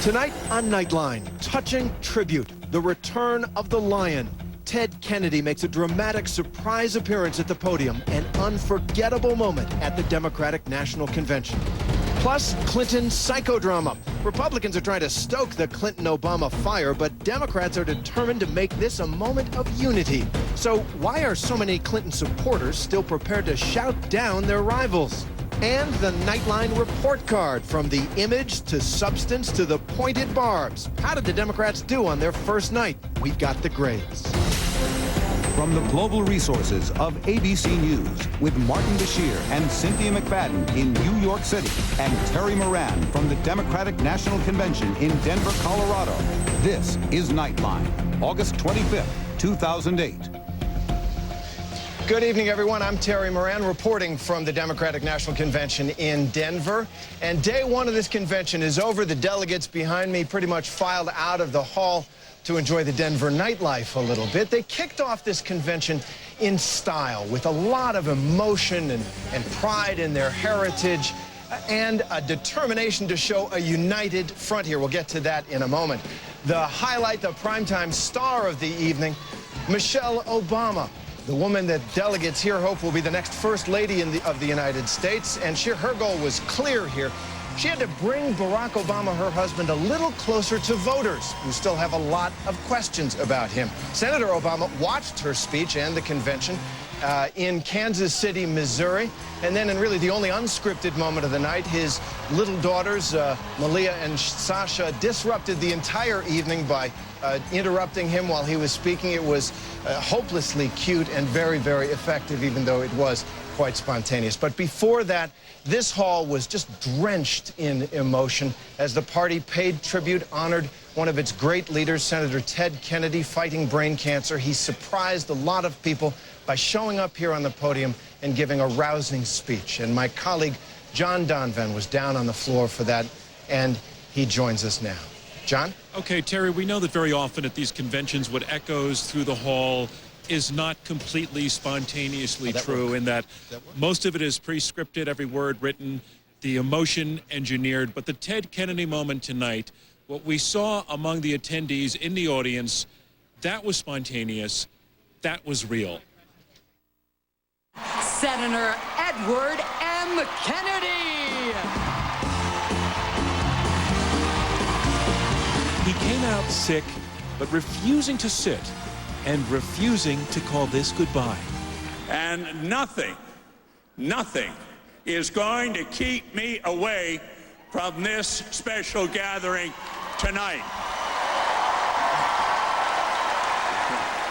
Tonight on Nightline, touching tribute, the return of the Lion. Ted Kennedy makes a dramatic surprise appearance at the podium, an unforgettable moment at the Democratic National Convention. Plus, Clinton psychodrama. Republicans are trying to stoke the Clinton-Obama fire, but Democrats are determined to make this a moment of unity. So why are so many Clinton supporters still prepared to shout down their rivals? And the Nightline report card, from the image to substance to the pointed barbs. How did the Democrats do on their first night? We've got the grades. From the global resources of ABC News, with Martin Bashir and Cynthia McFadden in New York City, and Terry Moran from the Democratic National Convention in Denver, Colorado, this is Nightline, August 25th, 2008. Good evening, everyone. I'm Terry Moran, reporting from the Democratic National Convention in Denver. And day one of this convention is over. The delegates behind me pretty much filed out of the hall to enjoy the Denver nightlife a little bit. They kicked off this convention in style, with a lot of emotion and pride in their heritage, and a determination to show a united front here. We'll get to that in a moment. The highlight, the primetime star of the evening, Michelle Obama, the woman that delegates here hope will be the next First Lady of the United States. And her goal was clear here. She had to bring Barack Obama, her husband, a little closer to voters who still have a lot of questions about him. Senator Obama watched her speech and the convention in Kansas City, Missouri. And then, in really the only unscripted moment of the night, his little daughters, Malia and Sasha, disrupted the entire evening by interrupting him while he was speaking. It was hopelessly cute and very, very effective, even though it was quite spontaneous. But before that, this hall was just drenched in emotion as the party paid tribute, honored one of its great leaders, Senator Ted Kennedy, fighting brain cancer. He surprised a lot of people by showing up here on the podium and giving a rousing speech. And my colleague, John Donvan, was down on the floor for that, and he joins us now. John? Okay, Terry, we know that very often at these conventions what echoes through the hall is not completely spontaneously true, in that most of it is pre-scripted, every word written, the emotion engineered. But the Ted Kennedy moment tonight, what we saw among the attendees in the audience, that was spontaneous, that was real. Senator Edward M. Kennedy. He came out sick, but refusing to sit and refusing to call this goodbye. And nothing is going to keep me away from this special gathering tonight.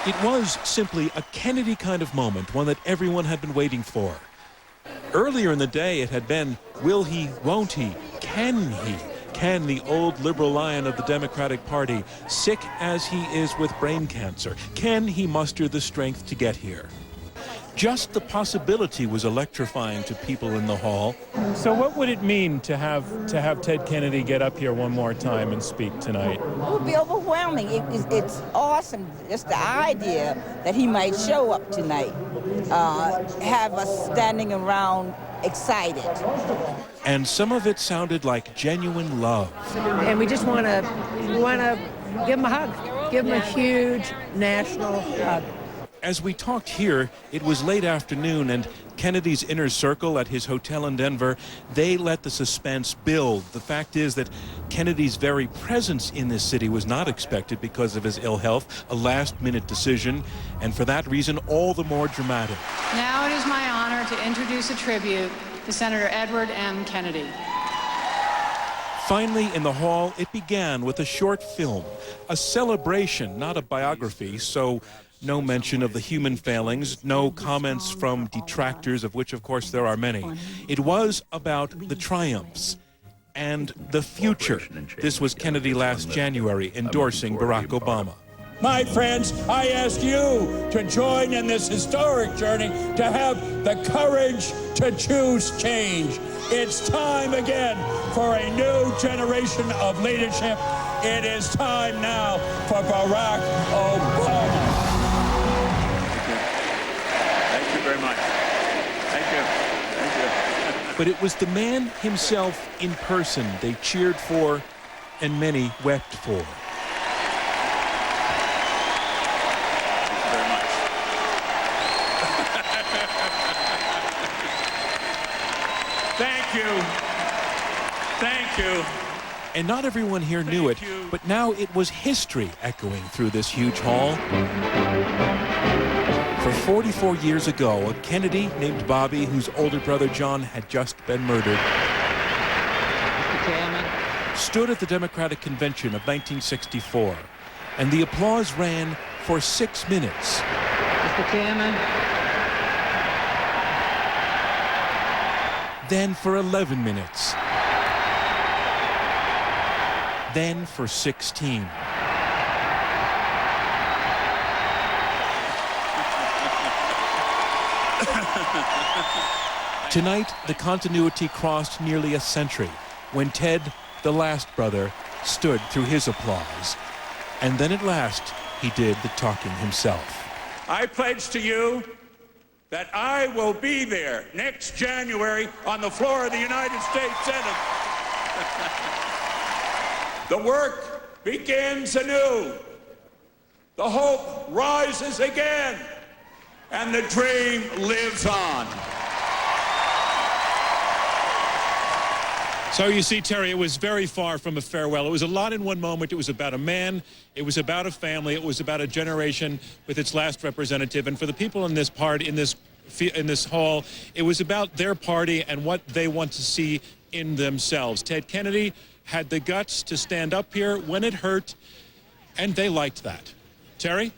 It was simply a Kennedy kind of moment, one that everyone had been waiting for. Earlier in the day, it had been, will he, won't he, can he? Can the old liberal lion of the Democratic Party, sick as he is with brain cancer, can he muster the strength to get here? Just the possibility was electrifying to people in the hall. So what would it mean to have Ted Kennedy get up here one more time and speak tonight? It would be overwhelming. It's awesome, just the idea that he might show up tonight, have us standing around excited. And some of it sounded like genuine love. And we just want to give him a hug, give him a huge national hug. As we talked here, it was late afternoon, and Kennedy's inner circle at his hotel in Denver, they let the suspense build. The fact is that Kennedy's very presence in this city was not expected because of his ill health, a last-minute decision, and for that reason, all the more dramatic. Now it is my honor to introduce a tribute to Senator Edward M. Kennedy. Finally, in the hall, it began with a short film, a celebration, not a biography, so no mention of the human failings, no comments from detractors, of which, of course, there are many. It was about the triumphs and the future. This was Kennedy last January endorsing Barack Obama. My friends, I ask you to join in this historic journey, to have the courage to choose change. It's time again for a new generation of leadership. It is time now for Barack Obama. Thank you very much. Thank you. Thank you. But it was the man himself in person they cheered for and many wept for. Thank you. Thank you. And not everyone here knew it, but now it was history echoing through this huge hall. For 44 years ago, a Kennedy named Bobby, whose older brother John had just been murdered, stood at the Democratic Convention of 1964, and the applause ran for 6 minutes. Mr. Chairman. Then for 11 minutes. Then for 16. Tonight, the continuity crossed nearly a century when Ted, the last brother, stood through his applause. And then at last, he did the talking himself. I pledge to you that I will be there next January on the floor of the United States Senate. The work begins anew. The hope rises again, and the dream lives on. So you see, Terry, it was very far from a farewell. It was a lot in one moment. It was about a man. It was about a family. It was about a generation with its last representative. And for the people in this in this hall, it was about their party and what they want to see in themselves. Ted Kennedy had the guts to stand up here when it hurt, and they liked that. Terry?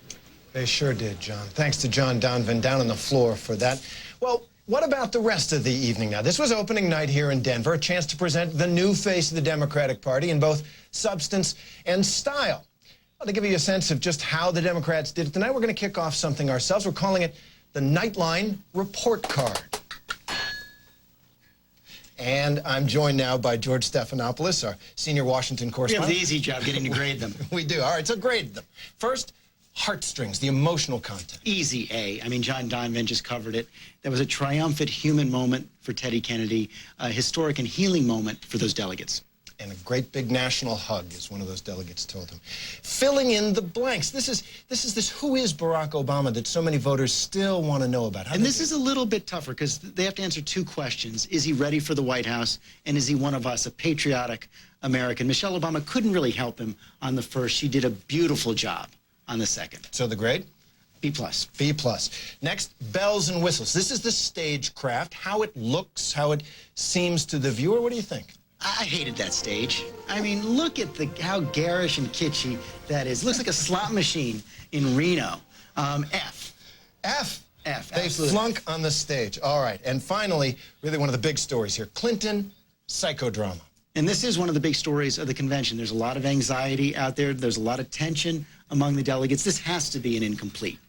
They sure did, John. Thanks to John Donovan down on the floor for that. Well, what about the rest of the evening now? This was opening night here in Denver, a chance to present the new face of the Democratic Party in both substance and style. Well, to give you a sense of just how the Democrats did it tonight, we're going to kick off something ourselves. We're calling it the Nightline Report Card. And I'm joined now by George Stephanopoulos, our senior Washington We have correspondent. the easy job getting to grade them. We do. All right, so grade them. First, heartstrings, the emotional content. Easy A. I mean, John Donovan just covered it. That was a triumphant human moment for Teddy Kennedy, a historic and healing moment for those delegates. And a great big national hug, as one of those delegates told him. Filling in the blanks. This is who is Barack Obama that so many voters still want to know about. And this is a little bit tougher because they have to answer two questions. Is he ready for the White House? And is he one of us, a patriotic American? Michelle Obama couldn't really help him on the first. She did a beautiful job on the second. So the grade? B plus. B plus. Next, bells and whistles. This is the stagecraft, how it looks, how it seems to the viewer. What do you think? I hated that stage. I mean, look at how garish and kitschy that is. It looks like a slot machine in Reno. F. F. F. They Absolutely. flunk on the stage. All right. And finally, really one of the big stories here, Clinton psychodrama. And this is one of the big stories of the convention. There's a lot of anxiety out there. There's a lot of tension among the delegates. This has to be an incomplete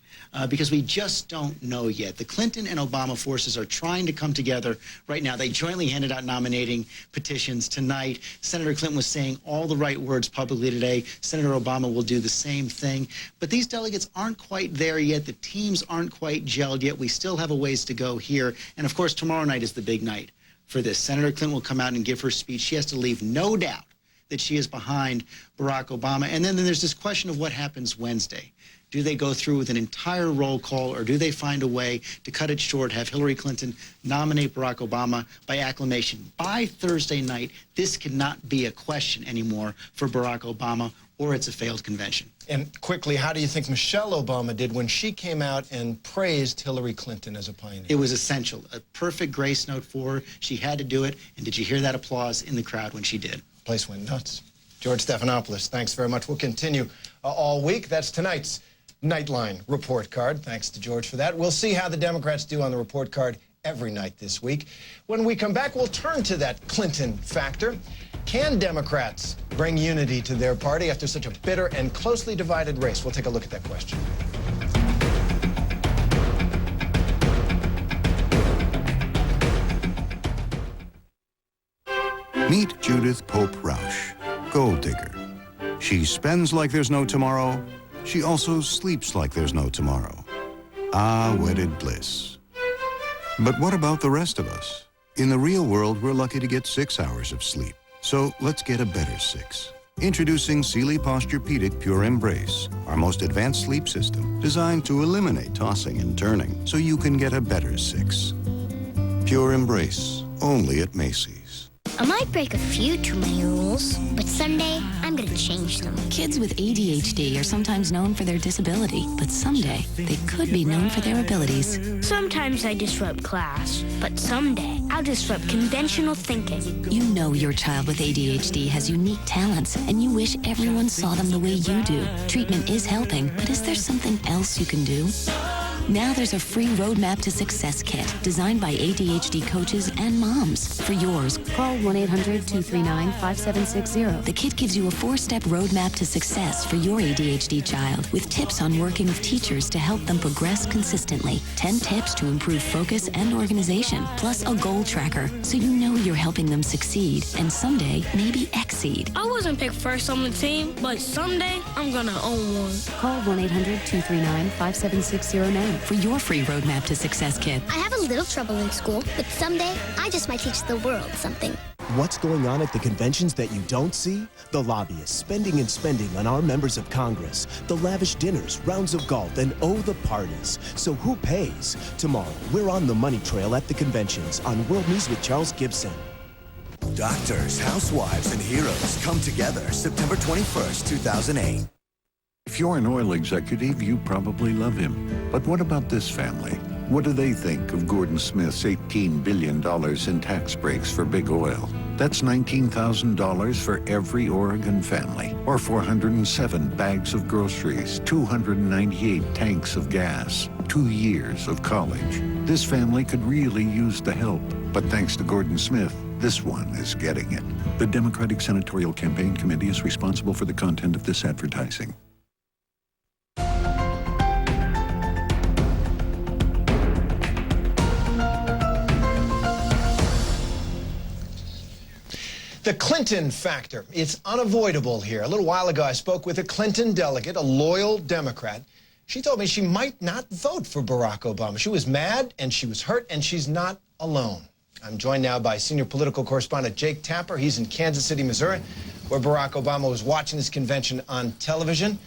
because we just don't know yet. The Clinton and Obama forces are trying to come together right now. They jointly handed out nominating petitions tonight. Senator Clinton was saying all the right words publicly today. Senator Obama will do the same thing. But these delegates aren't quite there yet. The teams aren't quite gelled yet. We still have a ways to go here. And, of course, tomorrow night is the big night for this. Senator Clinton will come out and give her speech. She has to leave no doubt that she is behind Barack Obama. And then there's this question of what happens Wednesday. Do they go through with an entire roll call, or do they find a way to cut it short, have Hillary Clinton nominate Barack Obama by acclamation? By Thursday night, this cannot be a question anymore for Barack Obama, or it's a failed convention. And quickly, how do you think Michelle Obama did when she came out and praised Hillary Clinton as a pioneer? It was essential. A perfect grace note for her. She had to do it. And did you hear that applause in the crowd when she did? Place went nuts. George Stephanopoulos, thanks very much. We'll continue all week. That's tonight's Nightline report card. Thanks to George for that. We'll see how the Democrats do on the report card every night this week. When we come back, we'll turn to that Clinton factor. Can Democrats bring unity to their party after such a bitter and closely divided race? We'll take a look at that question. Meet Judith Pope Rausch, gold digger. She spends like there's no tomorrow. She also sleeps like there's no tomorrow. Ah, wedded bliss. But what about the rest of us? In the real world, we're lucky to get 6 hours of sleep. So let's get a better 6. Introducing Sealy Posturepedic Pure Embrace, our most advanced sleep system designed to eliminate tossing and turning so you can get a better 6. Pure Embrace, only at Macy's. I might break a few too many rules, but someday I'm gonna change them. Kids with ADHD are sometimes known for their disability, but someday they could be known for their abilities. Sometimes I disrupt class, but someday I'll disrupt conventional thinking. You know your child with ADHD has unique talents, and you wish everyone saw them the way you do. Treatment is helping, but is there something else you can do? Now there's a free Roadmap to Success kit designed by ADHD coaches and moms. For yours, call 1-800-239-5760. The kit gives you a 4-step roadmap to success for your ADHD child with tips on working with teachers to help them progress consistently, 10 tips to improve focus and organization, plus a goal tracker so you know you're helping them succeed and someday maybe exceed. I wasn't picked first on the team, but someday I'm gonna own one. Call 1-800-239-5760 now for your free Roadmap to Success kit. I have a little trouble in school, but someday I just might teach the world something. What's going on at the conventions that you don't see? The lobbyists spending and spending on our members of Congress, the lavish dinners, rounds of golf, and the parties. So who pays? Tomorrow, we're on the money trail at the conventions on World News with Charles Gibson. Doctors, housewives, and heroes come together September 21st, 2008. If you're an oil executive, you probably love him. But what about this family? What do they think of Gordon Smith's $18 billion in tax breaks for big oil? That's $19,000 for every Oregon family, or 407 bags of groceries, 298 tanks of gas, 2 years of college. This family could really use the help. But thanks to Gordon Smith, this one is getting it. The Democratic Senatorial Campaign Committee is responsible for the content of this advertising. The Clinton factor. It's unavoidable here. A little while ago, I spoke with a Clinton delegate, a loyal Democrat. She told me she might not vote for Barack Obama. She was mad and she was hurt, and she's not alone. I'm joined now by senior political correspondent Jake Tapper. He's in Kansas City, Missouri, where Barack Obama was watching this convention on television.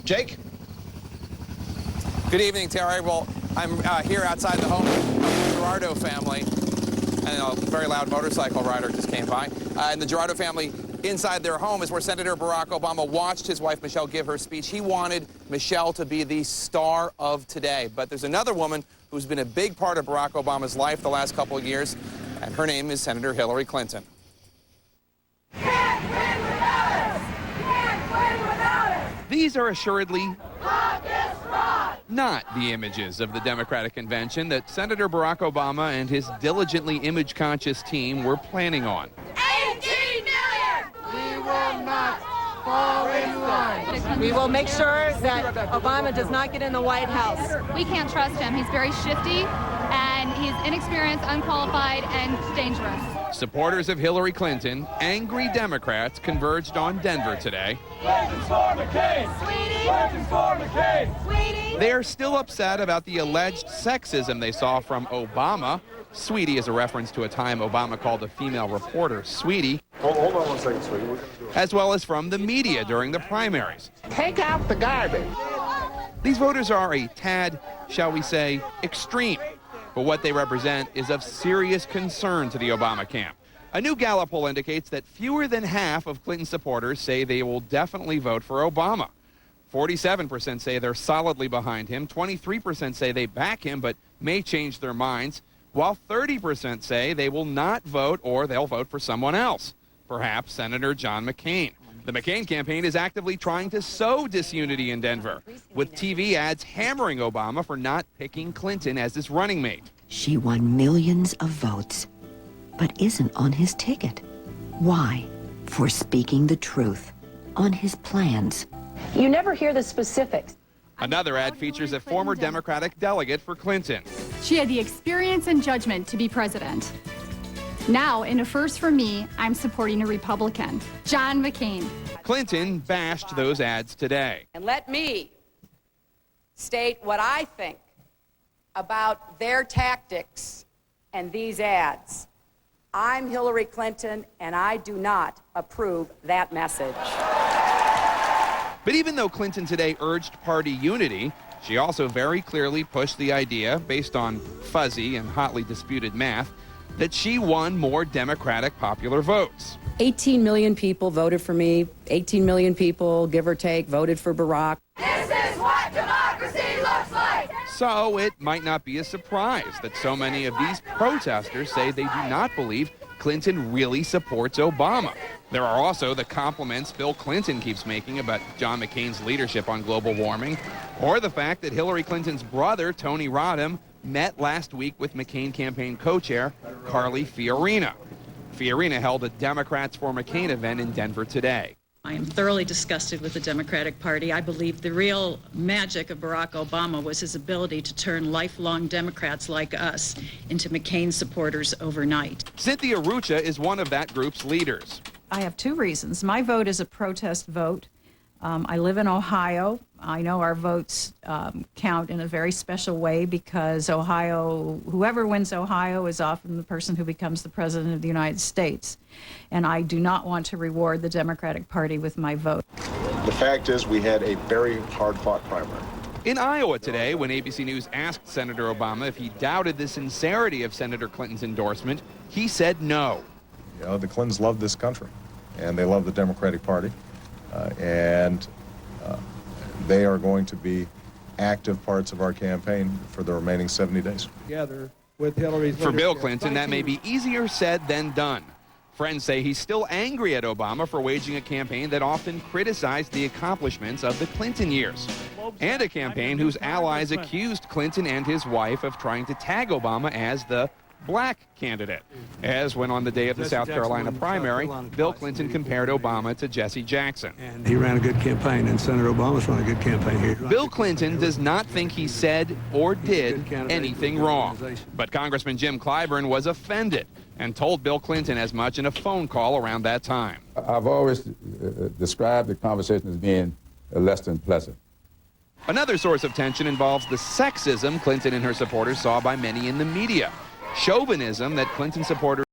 Jake? Good evening, Terry. Well, I'm here outside the home of the Gerardo family. And a very loud motorcycle rider just came by. And the Gerardo family, inside their home is where Senator Barack Obama watched his wife, Michelle, give her speech. He wanted Michelle to be the star of today. But there's another woman who's been a big part of Barack Obama's life the last couple of years, and her name is Senator Hillary Clinton. Can't win without us! Can't win without us! These are assuredly not the images of the Democratic convention that Senator Barack Obama and his diligently image-conscious team were planning on. 18 million! We will not fall in line. We will make sure that Obama does not get in the White House. We can't trust him. He's very shifty, and he's inexperienced, unqualified, and dangerous. Supporters of Hillary Clinton, angry Democrats, converged on Denver today. Legends for McCain! Sweetie! Legends for McCain! Sweetie! They are still upset about the alleged sexism they saw from Obama. Sweetie is a reference to a time Obama called a female reporter Sweetie. Hold on 1 second, Sweetie. We're gonna do it. As well as from the media during the primaries. Take out the garbage. These voters are a tad, shall we say, extreme. But what they represent is of serious concern to the Obama camp. A new Gallup poll indicates that fewer than half of Clinton supporters say they will definitely vote for Obama. 47% say they're solidly behind him. 23% say they back him but may change their minds, while 30% say they will not vote or they'll vote for someone else, perhaps Senator John McCain. The McCain campaign is actively trying to sow disunity in Denver, with TV ads hammering Obama for not picking Clinton as his running mate. She won millions of votes, but isn't on his ticket. Why? For speaking the truth on his plans. You never hear the specifics. Another ad features a former Democratic delegate for Clinton. She had the experience and judgment to be president. Now, in a first for me, I'm supporting a Republican, John McCain. Clinton bashed those ads today. And let me state what I think about their tactics and these ads. I'm Hillary Clinton, and I do not approve that message. But even though Clinton today urged party unity, she also very clearly pushed the idea, based on fuzzy and hotly disputed math, that she won more Democratic popular votes. 18 million people voted for me. 18 million people, give or take, voted for Barack. This is what democracy looks like. So it might not be a surprise that so many of these protesters say they do not believe Clinton really supports Obama. There are also the compliments Bill Clinton keeps making about John McCain's leadership on global warming, or the fact that Hillary Clinton's brother, Tony Rodham, met last week with McCain campaign co-chair Carly Fiorina. Fiorina held a Democrats for McCain event in Denver today. I am thoroughly disgusted with the Democratic Party. I believe the real magic of Barack Obama was his ability to turn lifelong Democrats like us into McCain supporters overnight. Cynthia Rucha is one of that group's leaders. I have two reasons. My vote is a protest vote. I live in Ohio. I know our votes count in a very special way because Ohio, whoever wins Ohio is often the person who becomes the president of the United States. And I do not want to reward the Democratic Party with my vote. The fact is we had a very hard-fought primary. In Iowa today, when ABC News asked Senator Obama if he doubted the sincerity of Senator Clinton's endorsement, he said no. You know, the Clintons love this country, and they love the Democratic Party, and they are going to be active parts of our campaign for the remaining 70 days. Together with Hillary's For Bill Clinton, that may be easier said than done. Friends say he's still angry at Obama for waging a campaign that often criticized the accomplishments of the Clinton years, and a campaign whose allies accused Clinton and his wife of trying to tag Obama as the black candidate. As when on the day of the South Carolina primary, Bill Clinton compared Obama to Jesse Jackson. And he ran a good campaign, and Senator Obama's run a good campaign here. Bill Clinton does not think he said or did anything wrong. But Congressman Jim Clyburn was offended and told Bill Clinton as much in a phone call around that time. I've always described the conversation as being less than pleasant. Another source of tension involves the sexism Clinton and her supporters saw by many in the media. Chauvinism that Clinton supporters